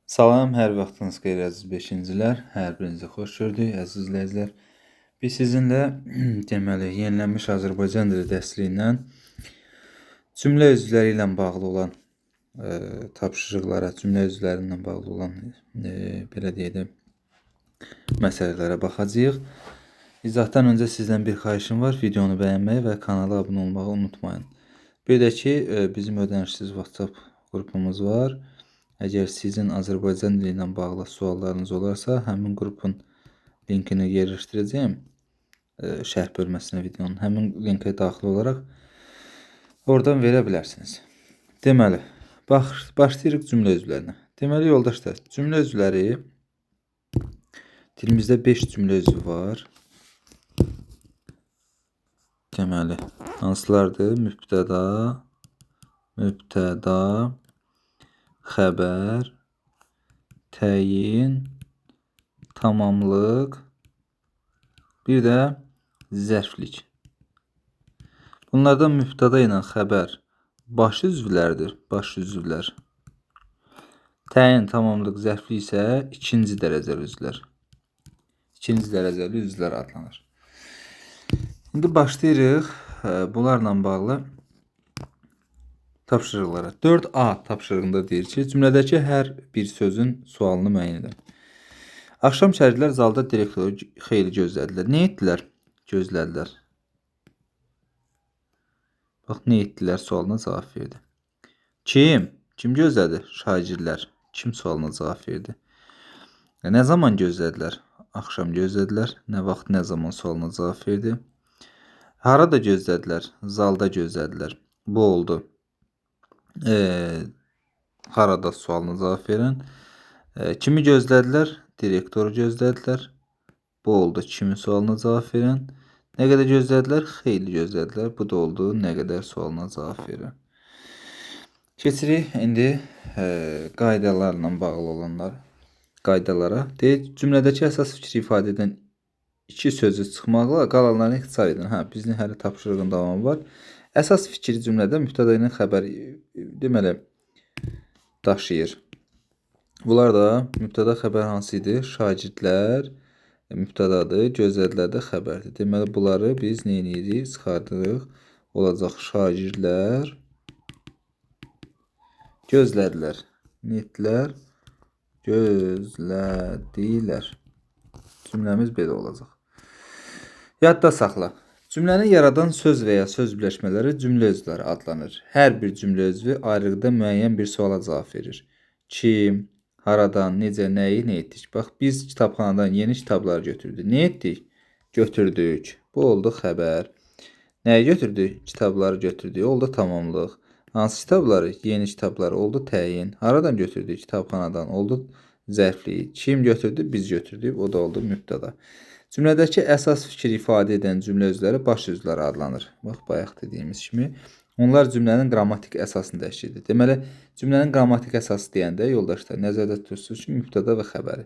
Salam, hər vaxtınız xeyir əziz beşincilər. Hər birinizi xoş gördük, əziz izləyicilər. Biz sizinlə deməli, yenilənmiş Azərbaycan dili dərsliyi ilə cümlə üzvləri ilə bağlı olan tapşırıqlara, cümlə üzvləri ilə bağlı olan belə deyək də məsələlərə baxacağıq. İzahdan öncə sizdən bir xahişim var. Videonu bəyənməyi və kanala abunə olmağı unutmayın. Bir də ki, bizim ödənişsiz WhatsApp qrupumuz var. Əgər sizin Azərbaycan dili ilə bağlı suallarınız olarsa, həmin qrupun linkini yerləşdirəcəyim şərh bölməsinə videonun. Həmin linkə daxil olaraq oradan verə bilərsiniz. Deməli, başlayırıq cümlə üzvlərinə. Deməli, yoldaşlar, cümlə üzvləri dilimizdə 5 cümlə üzvü var. Deməli, hansılardır? Mübtəda, xəbər, təyin, tamamlıq, bir də zərflik. Bunlardan mübtəda ilə xəbər baş üzvlərdir, baş üzvlər. Təyin, tamamlıq, zərflik isə ikinci dərəcəli üzvlər. İkinci dərəcəli üzvlər adlanır. İndi başlayırıq bunlarla bağlı tapşırıqlara. 4A tapşırığında deyir ki, cümlədəki hər bir sözün sualını müəyyən edin. Axşam şəhərlilər zalda direktoru xeyli gözlədilər. Nə etdilər? Gözlədilər. Bax, nə etdilər sualına cavab verdi. Kim? Kim gözlədi? Şagirdlər. Kim sualına cavab verdi. Nə zaman gözlədilər? Axşam gözlədilər. Nə vaxt, nə zaman sualına cavab verdi. Harada gözlədilər? Zalda gözlədilər. Bu oldu. Harada sualına cavab verən. Kimi gözlədilər? Direktoru gözlədilər. Bu oldu. Kimi sualına cavab verən. Nə qədər gözlədilər? Xeyli gözlədilər. Bu da oldu. Nə qədər sualına cavab verən. Keçirik indi qaydalarla bağlı olanlar. Qaydalara. Deyək, cümlədəki əsas fikri ifadə edən iki sözü çıxmaqla qalanlarını ixtisar edin. Bizim hələ tapşırığın davamı var. Əsas fikir cümlədə mübtəda ilə xəbər deməli daşıyır. Bunlar da mübtəda xəbər hansı idi? Şagirdlər mübtədadır, gözlədilər də xəbərdir. Deməli bunları biz nə edirik? Çıxardırıq. Olacaq şagirdlər gözlədilər. Nə etdilər? Gözlədilər. Cümləmiz belə olacaq. Yadda saxla. Cümləni yaradan söz və ya söz birləşmələri cümlə üzvləri adlanır. Hər bir cümlə üzvü ayrıqda müəyyən bir suala cavab verir. Kim, haradan, necə, nəyi, nə etdik? Bax, biz kitabxanadan yeni kitablar götürdük. Nə etdik? Götürdük. Bu oldu xəbər. Nəyi götürdük? Kitabları götürdük. Oldu tamamlıq. Hansı kitabları? Yeni kitablar. Oldu təyin. Haradan götürdük? Kitabxanadan. Oldu zərflik. Kim götürdü? Biz götürdük. O da oldu mübtəda. Cümlədəki əsas fikir ifadə edən cümlə üzvləri baş üzvləri adlanır. Bax, bayaq dediyimiz kimi. Onlar cümlənin qrammatik əsasını təşkil edir. Deməli, cümlənin qrammatik əsası deyəndə yoldaşlar nəzərdə tutursunuz ki, mübtəda və xəbəri.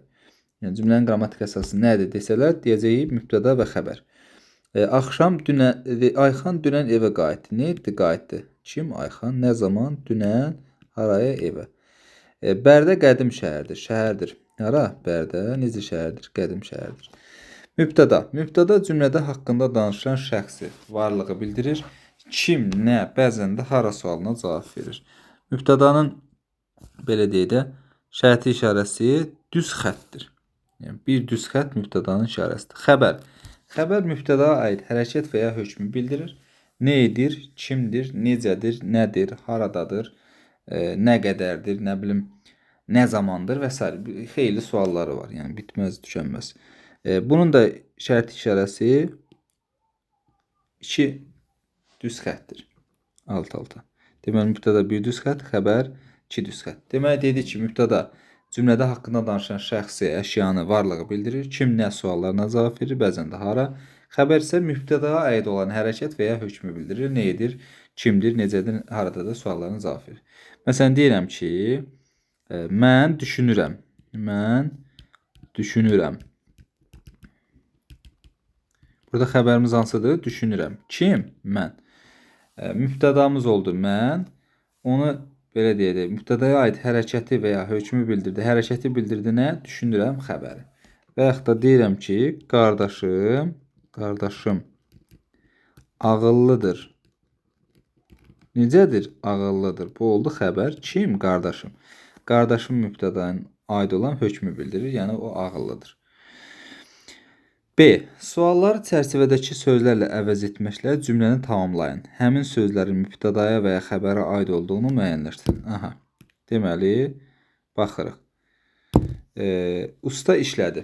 Yəni, cümlənin qrammatik əsası nədir desələr, deyəcəyik mübtəda və xəbər. Ayxan dünən evə qayıtdı. Nə etdi? Qayıtdı. Kim? Ayxan. Nə zaman? Dünən. Haraya? Evə. Bərdə qədim şəhərdir. Şəhərdir. Hara? Bərdə. Necə şəhərdir? Qədim şəhərdir. Mübtəda. Mübtəda cümlədə haqqında danışan şəxsi, varlığı bildirir. Kim, nə, bəzən də hara sualına cavab verir. Mübtədanın belə deyək də şərti işarəsi düz xəttdir. Yəni, bir düz xətt mübtədanın işarəsidir. Xəbər. Xəbər mübtədaya aid hərəkət və ya hökmü bildirir. Nə edir, kimdir, necədir, nədir, haradadır, nə qədərdir, nə bilim, nə zamandır və s. Xeyli sualları var. Yəni, bitməz, tükənməz. Bunun da şərt işarəsi 2 düz xəttdir. Alt-alta. Deməli, mübtəda 1 düz xətt, xəbər 2 düz xətt. Deməli, dedik ki, mübtəda cümlədə haqqında danışan şəxsi, əşyanı, varlığı bildirir. Kim, nə suallarına cavab verir, bəzən də hara. Xəbər isə mübtədaya aid olan hərəkət və ya hökmü bildirir. Nə edir, kimdir, necədir, haradadır suallarına cavab verir. Məsələn, deyirəm ki, mən düşünürəm. Mən düşünürəm. Burada xəbərimiz hansıdır? Düşünürəm. Kim? Mən. Mübtədamız oldu mən. Onu belə deyək, mübtədaya aid hərəkəti və ya hökmü bildirdi. Hərəkəti bildirdi nə? Düşünürəm xəbəri. Və yaxud da deyirəm ki, qardaşım ağıllıdır. Necədir? Ağıllıdır. Bu oldu xəbər. Kim? Qardaşım. Qardaşım mübtədanın aid olan hökmü bildirir. Yəni o ağıllıdır. B. Sualları çərçivədəki sözlərlə əvəz etməklə cümləni tamamlayın. Həmin sözlərin mübtədaya və ya xəbərə aid olduğunu müəyyənləşdirin. Aha. Deməli, baxırıq. Usta işlədi.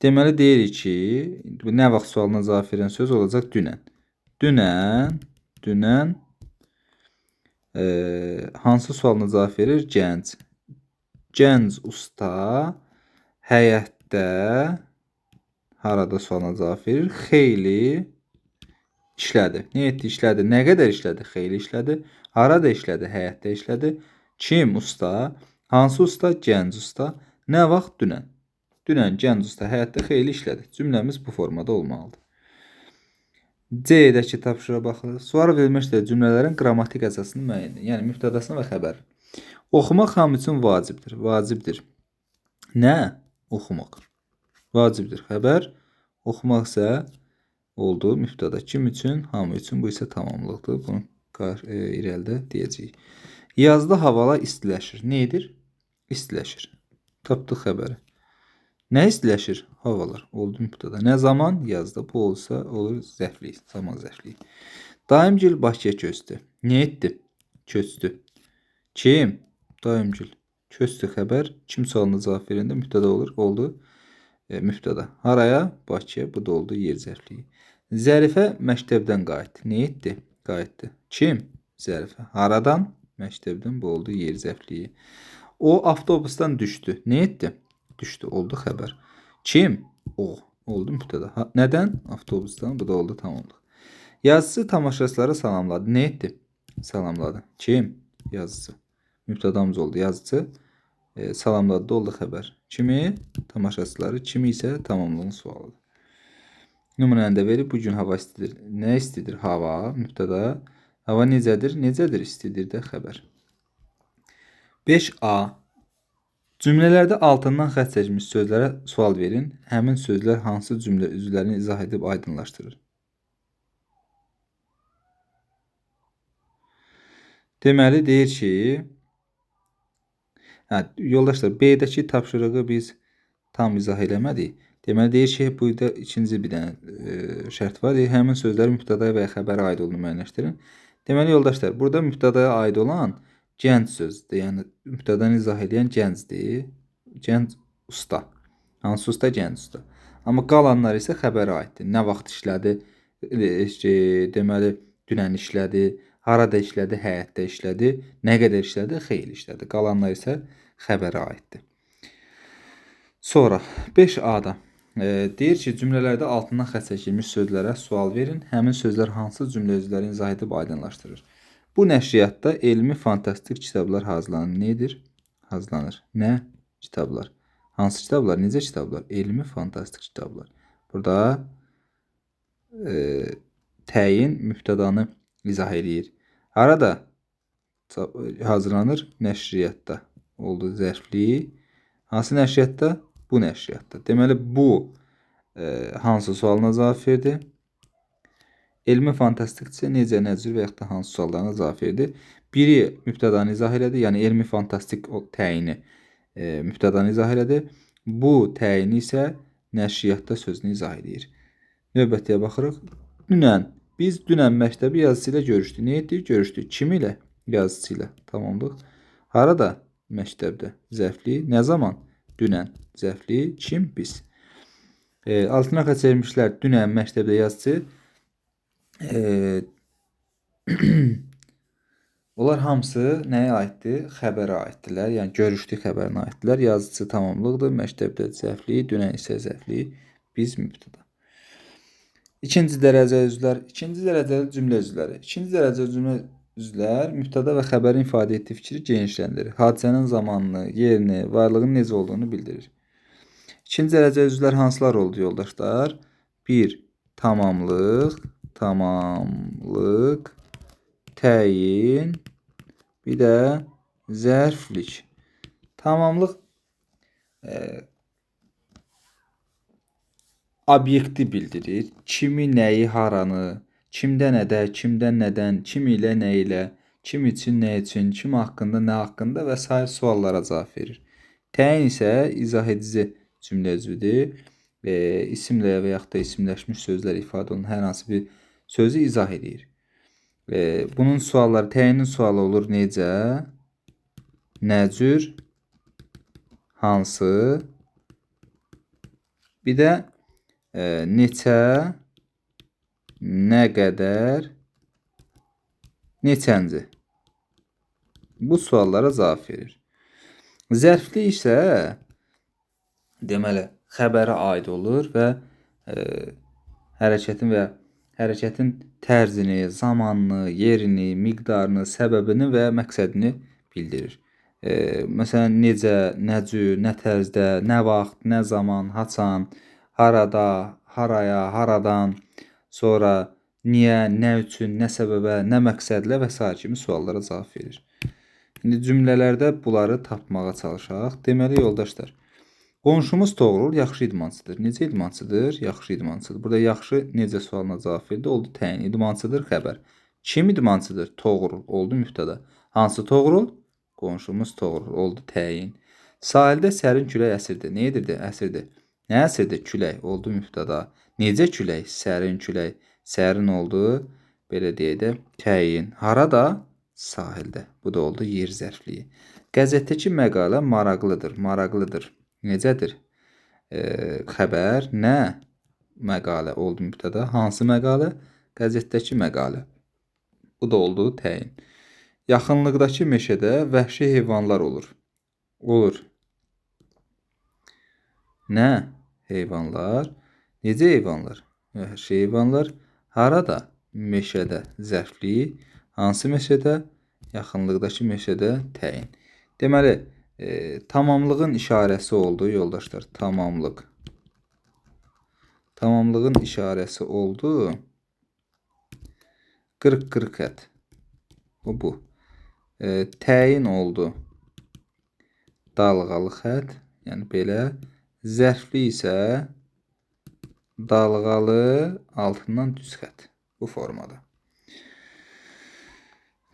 Deməli, deyirik ki, nə vaxt sualına cavab verən söz olacaq? Dünən. Dünən hansı sualına cavab verir? Gənc. Gənc usta həyətdə harada sualına cavab verir? Xeyli işlədi. Nə etdi? İşlədi. Nə qədər işlədi? Xeyli işlədi. Harada işlədi? Həyətdə işlədi. Kim usta? Hansı usta? Gənc usta. Nə vaxt? Dünən. Dünən gənc usta həyətdə xeyli işlədi. Cümləmiz bu formada olmalıdır. C-dəki tapşırığa baxırıq. Sual verilmişdir cümlələrin qrammatik əsasını müəyyən edin. Yəni mübtədasını və xəbəri. Oxumaq hamı üçün vacibdir. Vacibdir. Nə? Oxumaq. Vacibdir. Xəbər. Oxumaq isə oldu mübtəda. Kim üçün? Hamı üçün. Bu isə tamamlıqdır. Bunu irəlidə deyəcəyik. Yazda havalar istiləşir. Nə edir? İstiləşir. Tapdıq xəbəri. Nə istiləşir? Havalar. Oldu mübtəda. Nə zaman? Yazda. Bu olsa olur zərflik. Zaman zərfliyi. Daimgil Bakıya köçdü. Nə etdi? Köçdü. Kim? Daimgil. Köçdü xəbər. Kim sualına cavab verəndə mübtəda olur. Oldu mübtəda. Haraya? Bakıya. Bu da oldu yer zərfliyi. Zərifə məktəbdən qayıtdı. Nə etdi? Qayıtdı. Kim? Zərifə. Haradan? Məktəbdən. Bu oldu yer zərfliyi. O avtobusdan düşdü. Nə etdi? Düşdü. Oldu xəbər. Kim? O. Oldu mübtəda. Nədən? Avtobusdan. Bu da oldu tamamlıq. Yazıcı tamaşaçıları salamladı. Nə etdi? Salamladı. Kim? Yazıcı. Mübtədamız oldu. Yazıcı salamladı da oldu xəbər. Kimi? Tamaşaçıları. Kimi isə tamamlığın sualıdır. Nümunəni də verib. Bugün hava istidir. Nə istidir? Hava. Mübtəda. Hava necədir? Necədir? İstidir də xəbər. 5A. Cümlələrdə altından xətt çəkilmiş sözlərə sual verin. Həmin sözlər hansı cümlə üzvlərini izah edib aydınlaşdırır? Deməli, deyir ki, yoldaşlar, B-dəki tapşırığı biz tam izah eləmədik. Deməli, deyir ki, burada ikinci bir dənə şərt var. Həmin sözlər mübtədaya və ya xəbərə aid olduğunu müəyyənləşdirin. Deməli, yoldaşlar, burada mübtədaya aid olan gənc sözdür. Yəni, mübtədanı izah edən gəncdir. Gənc usta. Hansı usta? Gənc usta. Amma qalanlar isə xəbərə aiddir. Nə vaxt işlədi? Deməli, dünən işlədi. Harada işlədi? Həyətdə işlədi. Nə qədər işlədi? Xeyli işlədi. Qalanlar isə xəbərə aiddir. Sonra 5A-da deyir ki, cümlələrdə altından xətt çəkilmiş sözlərə sual verin. Həmin sözlər hansı cümlə üzvlərini izah edib aydınlaşdırır? Bu nəşriyyatda elmi fantastik kitablar hazırlanır. Nədir? Hazırlanır. Nə? Kitablar. Hansı kitablar? Necə kitablar? Elmi fantastik kitablar. Burada təyin mübtədanı izah edir. Harada hazırlanır? Nəşriyyatda. Oldu zərfli. Hansı nəşriyyatda? Bu nəşriyyatda. Deməli, bu hansı sualına cavab verdi? Elmi fantastikçi necə, nə cür və yaxud da hansı suallarına cavab verdi? Biri mübtədanı izah elədi, yəni elmi fantastik təyini mübtədanı izah elədi. Bu təyini isə nəşriyyatda sözünü izah edir. Növbətiyə baxırıq. Biz dünən məktəbi yazıcı ilə görüşdük. Nə etdik? Görüşdük. Kim ilə? Yazıcı ilə. Tamamlıq. Harada? Məktəbdə. Zərfli. Nə zaman? Dünən. Zərfli. Kim? Biz. Altına xətt çəkmişlər. Dünən məktəbdə yazıcı. Onlar hamısı nəyə aiddir? Xəbərə aiddirlər. Yəni görüşdük xəbərinə aiddirlər. Yazıcı tamamlıqdır. Məktəbdə zərfli. Dünən isə zərfli. Biz mübtəda. İkinci dərəcəli üzvlər. İkinci dərəcəli cümlə üzvləri. İkinci dərəcəli cümlə üzvlər mübtəda və xəbərin ifadə etdiyi fikri genişləndirir. Hadisənin zamanını, yerini, varlığının necə olduğunu bildirir. İkinci dərəcəli üzvlər hansılar oldu yoldaşlar? 1. Tamamlıq, təyin, bir də zərflik. Tamamlıq obyekti bildirir. Kimi, nəyi, haranı, kimdə nədə, kimdən nədən, kim ilə, nə ilə, kim üçün, nə üçün, kim haqqında, nə haqqında və sair suallara cavab verir. Təyin isə izah edici cümlə üzvüdür. İsimlə və yaxud da isimləşmiş sözlər ifadə olunan hər hansı bir sözü izah edir. Bunun sualları, təyinin sualı olur necə, nə cür, hansı, bir də neçə, nə qədər, neçənci. Bu suallara cavab verir. Zərfli isə deməli xəbərə aid olur və hərəkətin tərzini, zamanını, yerini, miqdarını, səbəbini və məqsədini bildirir. Məsələn, necə, nə cür, nə tərzdə, nə vaxt, nə zaman, haçan, harada, haraya, haradan, sonra niyə, nə üçün, nə səbəbə, nə məqsədlə və s. kimi suallara cavab verir. İndi cümlələrdə bunları tapmağa çalışaq. Deməli, yoldaşlar, qonşumuz Toğrul yaxşı idmançıdır. Necə idmançıdır? Yaxşı idmançıdır. Burada yaxşı necə sualına cavab verdi? Oldu təyin. İdmançıdır xəbər. Kim idmançıdır? Toğrul. Oldu mübtəda. Hansı Toğrul? Qonşumuz Toğrul. Oldu təyin. Sahildə sərin külək əsirdi. Nə edirdi? Əsirdi. Nə əsirdi? Külək. Oldu mübtəda. Necə külək? Sərin külək. Sərin oldu. Belə deyək də təyin. Harada? Sahildə. Bu da oldu yer zərfliyi. Qəzetdəki məqalə maraqlıdır. Maraqlıdır. Necədir? Xəbər, nə? Məqalə oldu mübtəda. Hansı məqalə? Qəzetdəki məqalə. Bu da oldu təyin. Yaxınlıqdakı meşədə vəhşi heyvanlar olur. Olur. Nə? Heyvanlar. Necə heyvanlar? Vəhşi heyvanlar. Harada? Meşədə. Zərfli. Hansı meşədə? Yaxınlıqdakı meşədə təyin. Deməli, tamamlığın işarəsi oldu yoldaşlar. Tamamlıq. Tamamlığın işarəsi oldu. 40-40 xət. Bu. Təyin oldu. Dalğalı xət. Yəni belə. Zərfli isə dalğalı altından düz xət. Bu formada.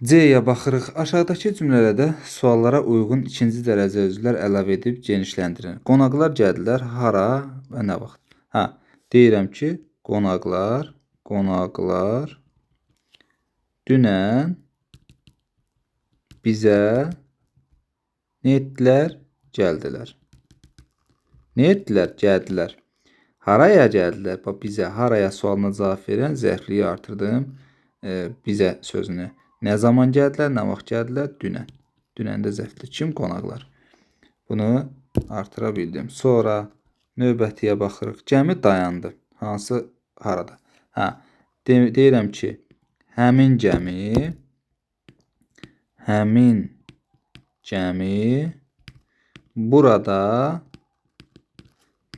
C-yə baxırıq. Aşağıdakı cümlələrdə suallara uyğun ikinci dərəcə özlər əlavə edib genişləndirin. Qonaqlar gəldilər. Hara və nə vaxt? Deyirəm ki, qonaqlar dünən bizə nə etdilər? Gəldilər. Nə etdilər? Gəldilər. Haraya gəldilər? Bizə, haraya sualına cavab verən zərfliyi artırdım. Bizə sözünü. Nə zaman gəldilər? Nə vaxt gəldilər? Dünən. Dünəndə zərfli. Kim? Qonaqlar. Bunu artıra bildim. Sonra növbətiyə baxırıq. Gəmi dayandı. Hansı? Harada? Deyirəm ki, həmin gəmi burada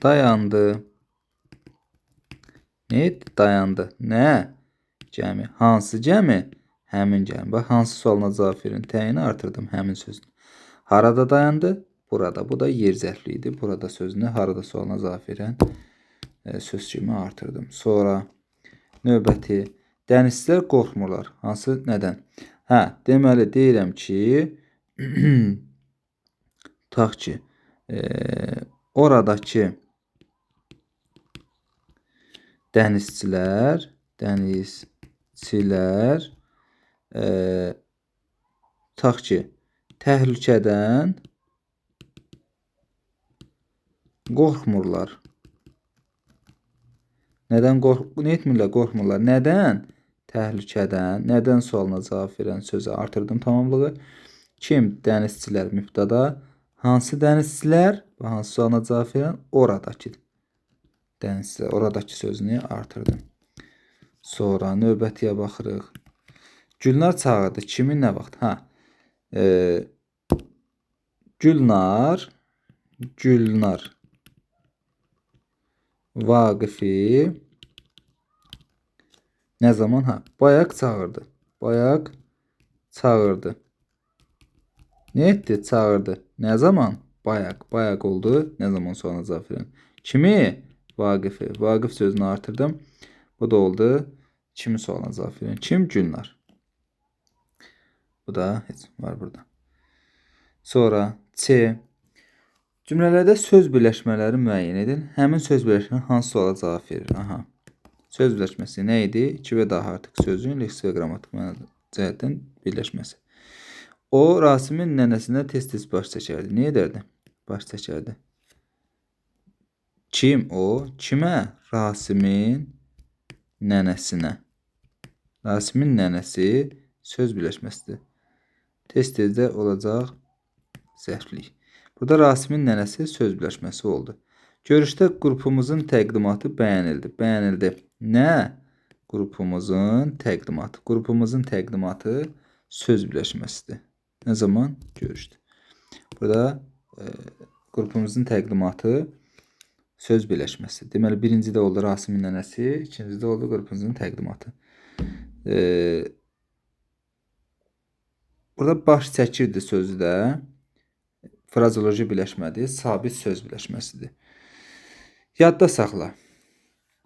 dayandı. Nə etdi? Dayandı. Nə? Gəmi. Hansı gəmi? Həmin gəmi. Bax, hansı sualına cavab verin. Təyini artırdım həmin sözünü. Harada dayandı? Burada. Bu da yer zərfli idi. Burada sözünü harada sualına cavab verən söz kimi artırdım. Sonra növbəti. Dənizçilər qorxmurlar. Hansı? Nədən? Deməli deyirəm ki, tutaq ki, oradakı dənizçilər tutaq ki, təhlükədən qorxmurlar. Nədən etmirlər? Qorxmurlar. Nədən? Təhlükədən. Nədən sualına cavab verən sözü artırdım tamamlığı. Kim? Dənizçilər mübtəda. Hansı dənizçilər? Hansı sualına cavab verən? Oradakı dənizçilər. Oradakı sözünü artırdım. Sonra növbətiyə baxırıq. Gülnar çağırdı. Kimi, nə vaxt? Gülnar Vaqifi nə zaman? Bayaq çağırdı. Ne etdi? Çağırdı. Ne zaman? Bayaq. Bayaq oldu. Ne zaman sonra cavab verin. Kimi? Vaqifi. Vaqif sözünü artırdım. Bu da oldu. Kimi sualına cavab verin. Kim? Gülnar. Bu da heç var burada. Sonra C. Cümlələrdə söz birləşmələri müəyyən edin. Həmin söz birləşmə hansı suala cavab verir? Aha. Söz birləşməsi nə idi? İki və daha artıq sözün leksik və qrammatik mənada cəhətdən birləşməsi. O Rasimin nənəsinə tez-tez baş çəkərdi. Nə edərdi? Baş çəkərdi. Kim o? Kimə? Rasimin nənəsinə. Rasimin nənəsi söz birləşməsidir. Tez-tez də olacaq zərflik. Burada Rasimin nənəsi söz birləşməsi oldu. Görüşdə qrupumuzun təqdimatı bəyənildi. Bəyənildi. Nə? Qrupumuzun təqdimatı. Qrupumuzun təqdimatı söz birləşməsidir. Nə zaman? Görüşdə. Burada qrupumuzun təqdimatı söz birləşməsi. Deməli, birincidə oldu Rasimin nənəsi, ikincidə oldu qrupumuzun təqdimatı. Burada baş çəkirdi sözü də frazoloji birləşmədir, sabit söz birləşməsidir. Yadda saxla.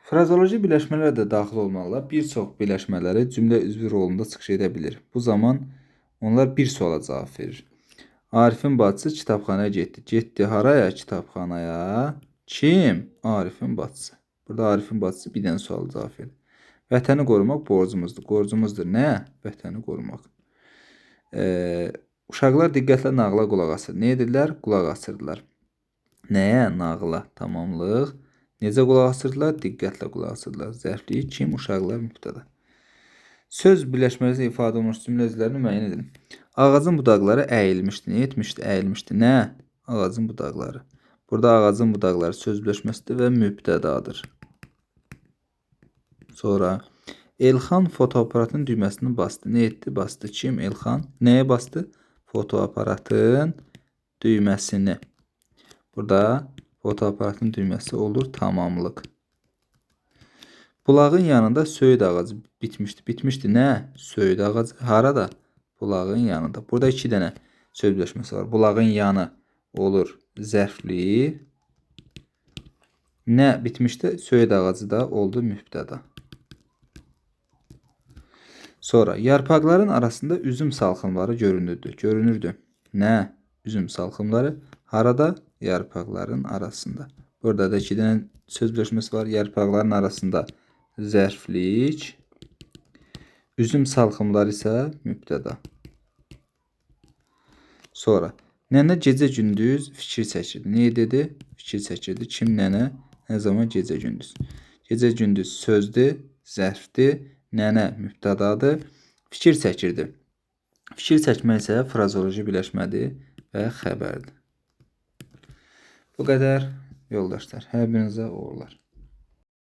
Frazoloji birləşmələr də daxil olmaqla bir çox birləşmələri cümlə üzvü rolunda çıxış edə bilir. Bu zaman onlar bir suala cavab verir. Arifin bacısı kitabxanaya getdi. Getdi haraya? Kitabxanaya. Kim? Arifin bacısı. Burada Arifin bacısı bir dənə suala cavab verir. Vətəni qorumaq borcumuzdur. Borcumuzdur nə? Vətəni qorumaq. Uşaqlar diqqətlə nağıla qulaq asır. Nə edirlər? Qulaq asırdılar. Nəyə? Nağıla. Tamamlıq. Necə qulaq asırdılar? Diqqətlə qulaq asırdılar. Zərfliyi kim? Uşaqlar mübtəda. Söz birləşməsi ifadə olunmuş cümlə özlərini müəyyən edin. Ağacın budaqları əyilmişdi. Nə etmişdi? Əyilmişdi. Nə? Ağacın budaqları. Burada ağacın budaqları söz birləşməsidir və mübtədadır. Sonra Elxan fotoaparatın düyməsini bastı. Nə etdi? Bastı. Kim? Elxan. Nəyə bastı? Fotoaparatın düyməsini. Burada fotoaparatın düyməsi olur tamamlıq. Bulağın yanında söyüd ağacı bitmişdi. Bitmişdi nə? Söyüd ağacı. Harada? Bulağın yanında. Burada iki dənə söz birləşməsi var. Bulağın yanı olur zərfli. Nə bitmişdi? Söyüd ağacı da oldu mübtəda. Sonra yarpaqların arasında üzüm salxımları görünürdü. Görünürdü. Nə? Üzüm salxımları. Harada? Yarpaqların arasında. Burada da iki dənə söz birləşməsi var. Yarpaqların arasında zərflik. Üzüm salxımları isə mübtəda. Sonra nənə gecə-gündüz fikir çəkirdi. Nə dedi? Fikir çəkirdi. Kim nənə? Nə zaman? Gecə-gündüz. Gecə-gündüz sözdür, zərfdir. Nənə mübtədadır. Fikir çəkirdi. Fikir çəkmək isə frazoloji birləşmədir və xəbərdir. Bu qədər yoldaşlar. Hər birinizə uğurlar.